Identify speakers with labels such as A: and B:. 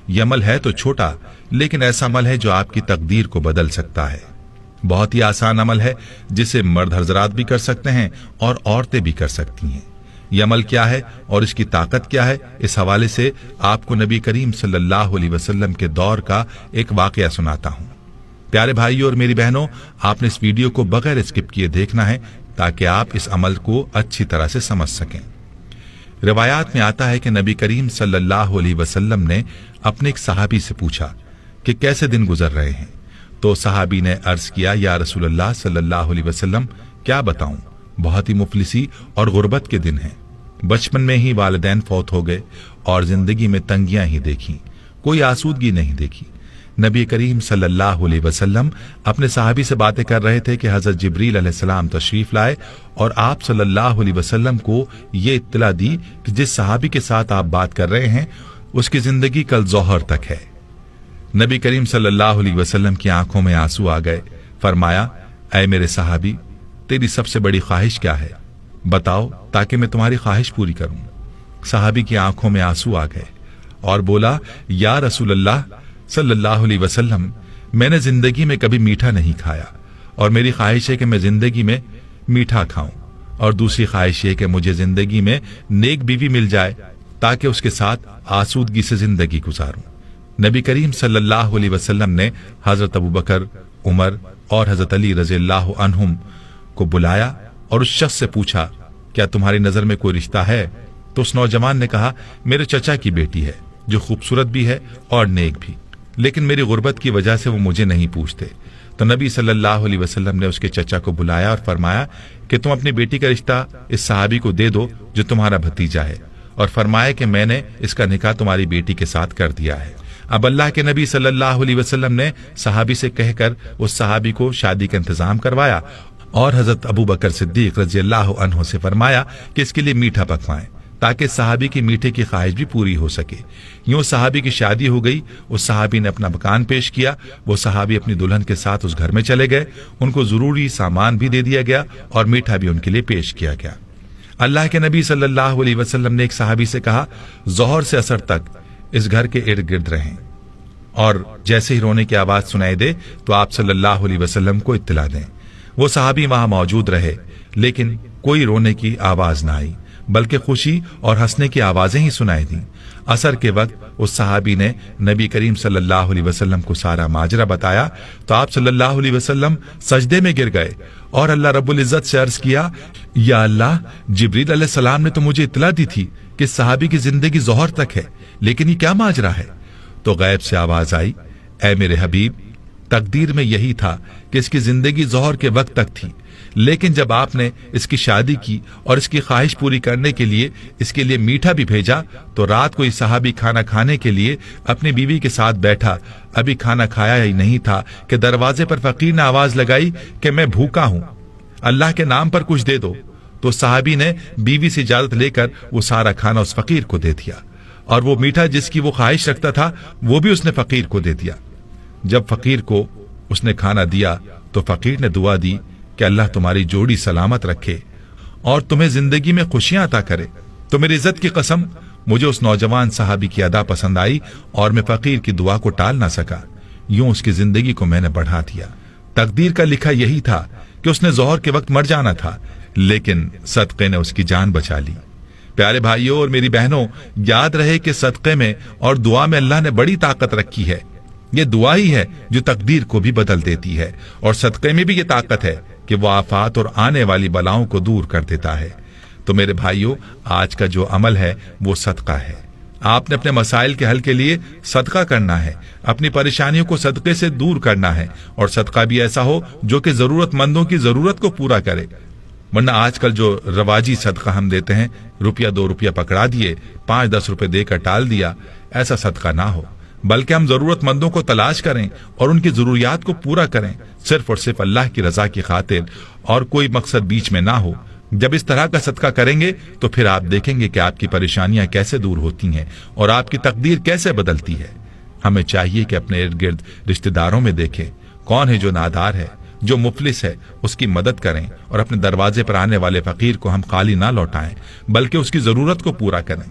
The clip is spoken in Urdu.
A: یہ عمل ہے تو چھوٹا، لیکن ایسا عمل ہے جو آپ کی تقدیر کو بدل سکتا ہے۔ بہت ہی آسان عمل ہے جسے مرد حضرات بھی کر سکتے ہیں اور عورتیں بھی کر سکتی ہیں۔ یہ عمل کیا ہے اور اس کی طاقت کیا ہے، اس حوالے سے آپ کو نبی کریم صلی اللہ علیہ وسلم کے دور کا ایک واقعہ سناتا ہوں۔ پیارے بھائیوں اور میری بہنوں، آپ نے اس ویڈیو کو بغیر اسکپ کیے دیکھنا ہے تاکہ آپ اس عمل کو اچھی طرح سے سمجھ سکیں۔ روایات میں آتا ہے کہ نبی کریم صلی اللہ علیہ وسلم نے اپنے ایک صحابی سے پوچھا کہ کیسے دن گزر رہے ہیں، تو صحابی نے عرض کیا، یا رسول اللہ صلی اللہ علیہ وسلم کیا بتاؤں، بہت ہی مفلسی اور غربت کے دن ہیں۔ بچپن میں ہی والدین فوت ہو گئے اور زندگی میں تنگیاں ہی دیکھیں، کوئی آسودگی نہیں دیکھی۔ نبی کریم صلی اللہ علیہ وسلم اپنے صحابی سے باتیں کر رہے تھے کہ حضرت جبریل علیہ السلام تشریف لائے اور آپ صلی اللہ علیہ وسلم کو یہ اطلاع دی کہ جس صحابی کے ساتھ آپ بات کر رہے ہیں اس کی زندگی کل ظہر تک ہے۔ نبی کریم صلی اللہ علیہ وسلم کی آنکھوں میں آنسو آ گئے۔ فرمایا، اے میرے صحابی، تیری سب سے بڑی خواہش کیا ہے؟ بتاؤ تاکہ میں تمہاری خواہش پوری کروں۔ صحابی کی آنکھوں میں آنسو آ گئے اور بولا، یا رسول اللہ صلی اللہ علیہ وسلم، میں نے زندگی میں کبھی میٹھا نہیں کھایا اور میری خواہش ہے کہ میں زندگی میں میٹھا کھاؤں، اور دوسری خواہش یہ کہ مجھے زندگی میں نیک بیوی مل جائے تاکہ اس کے ساتھ آسودگی سے زندگی گزاروں۔ نبی کریم صلی اللہ علیہ وسلم نے حضرت ابوبکر، عمر اور حضرت علی رضی اللہ عنہم کو بلایا اور اس شخص سے پوچھا، کیا تمہاری نظر میں کوئی رشتہ ہے؟ تو اس نوجوان نے کہا، میرے چچا کی بیٹی ہے جو خوبصورت بھی ہے اور نیک بھی، لیکن میری غربت کی وجہ سے وہ مجھے نہیں پوچھتے۔ تو نبی صلی اللہ علیہ وسلم نے اس کے چچا کو بلایا اور فرمایا کہ تم اپنی بیٹی کا رشتہ اس صحابی کو دے دو جو تمہارا بھتیجا ہے، اور فرمایا کہ میں نے اس کا نکاح تمہاری بیٹی کے ساتھ کر دیا ہے۔ اب اللہ کے نبی صلی اللہ علیہ وسلم نے صحابی سے کہہ کر اس صحابی کو شادی کا انتظام کروایا اور حضرت ابوبکر صدیق رضی اللہ عنہ سے فرمایا کہ اس کے لیے میٹھا پکوائیں تاکہ صحابی کی میٹھے کی خواہش بھی پوری ہو سکے۔ یوں صحابی کی شادی ہو گئی۔ اس صحابی نے اپنا مکان پیش کیا، وہ صحابی اپنی دلہن کے ساتھ اس گھر میں چلے گئے، ان کو ضروری سامان بھی دے دیا گیا اور میٹھا بھی ان کے لیے پیش کیا گیا۔ اللہ کے نبی صلی اللہ علیہ وسلم نے ایک صحابی سے کہا، ظہر سے عصر تک اس گھر کے ارد گرد رہیں، اور جیسے ہی رونے کی آواز سنائی دے تو آپ صلی اللہ علیہ وسلم کو اطلاع دیں۔ وہ صحابی وہاں موجود رہے، لیکن کوئی رونے کی آواز نہ آئی، بلکہ خوشی اور ہنسنے کی آوازیں ہی سنائی دیں۔ عصر کے وقت اس صحابی نے نبی کریم صلی اللہ علیہ وسلم کو سارا ماجرا بتایا تو آپ صلی اللہ علیہ وسلم سجدے میں گر گئے اور اللہ رب العزت سے عرض کیا، یا اللہ، جبریل علیہ السلام نے تو مجھے اطلاع دی تھی کہ صحابی کی زندگی ظہر تک ہے، لیکن یہ کیا ماجرا ہے؟ تو غیب سے آواز آئی، اے میرے حبیب، تقدیر میں یہی تھا کہ اس کی زندگی ظہر کے وقت تک تھی، لیکن جب آپ نے اس کی شادی کی اور اس کی خواہش پوری کرنے کے لیے اس کے لیے میٹھا بھی بھیجا تو رات کو یہ صحابی کھانا کھانے کے لیے اپنی بیوی کے ساتھ بیٹھا، ابھی کھانا کھایا ہی نہیں تھا کہ دروازے پر فقیر نے آواز لگائی کہ میں بھوکا ہوں، اللہ کے نام پر کچھ دے دو۔ تو صحابی نے بیوی سے اجازت لے کر وہ سارا کھانا اس فقیر کو دے دیا، اور وہ میٹھا جس کی وہ خواہش رکھتا تھا وہ بھی اس نے فقیر کو دے دیا۔ جب فقیر کو اس نے کھانا دیا تو فقیر نے دعا دی کہ اللہ تمہاری جوڑی سلامت رکھے اور تمہیں زندگی میں خوشیاں عطا کرے۔ تو میری عزت کی قسم، مجھے اس نوجوان صحابی کی ادا پسند آئی اور میں فقیر کی دعا کو ٹال نہ سکا، یوں اس کی زندگی کو میں نے بڑھا دیا۔ تقدیر کا لکھا یہی تھا کہ اس نے ظہر کے وقت مر جانا تھا، لیکن صدقے نے اس کی جان بچا لی۔ پیارے بھائیوں اور میری بہنوں، یاد رہے کہ صدقے میں اور دعا میں اللہ نے بڑی طاقت رکھی ہے۔ یہ دعا ہی ہے جو تقدیر کو بھی بدل دیتی ہے، اور صدقے میں بھی یہ طاقت ہے کہ وہ آفات اور آنے والی بلاؤں کو دور کر دیتا ہے۔ تو میرے بھائیوں، آج کا جو عمل ہے وہ صدقہ ہے۔ آپ نے اپنے مسائل کے حل کے لیے صدقہ کرنا ہے، اپنی پریشانیوں کو صدقے سے دور کرنا ہے، اور صدقہ بھی ایسا ہو جو کہ ضرورت مندوں کی ضرورت کو پورا کرے۔ ورنہ آج کل جو رواجی صدقہ ہم دیتے ہیں، روپیہ 2 روپیہ پکڑا دیے، 5-10 روپے دے کر ٹال دیا، ایسا صدقہ نہ ہو، بلکہ ہم ضرورت مندوں کو تلاش کریں اور ان کی ضروریات کو پورا کریں، صرف اور صرف اللہ کی رضا کی خاطر، اور کوئی مقصد بیچ میں نہ ہو۔ جب اس طرح کا صدقہ کریں گے تو پھر آپ دیکھیں گے کہ آپ کی پریشانیاں کیسے دور ہوتی ہیں اور آپ کی تقدیر کیسے بدلتی ہے۔ ہمیں چاہیے کہ اپنے ارد گرد رشتہ داروں میں دیکھیں کون ہے جو نادار ہے، جو مفلس ہے، اس کی مدد کریں، اور اپنے دروازے پر آنے والے فقیر کو ہم خالی نہ لوٹائیں بلکہ اس کی ضرورت کو پورا کریں۔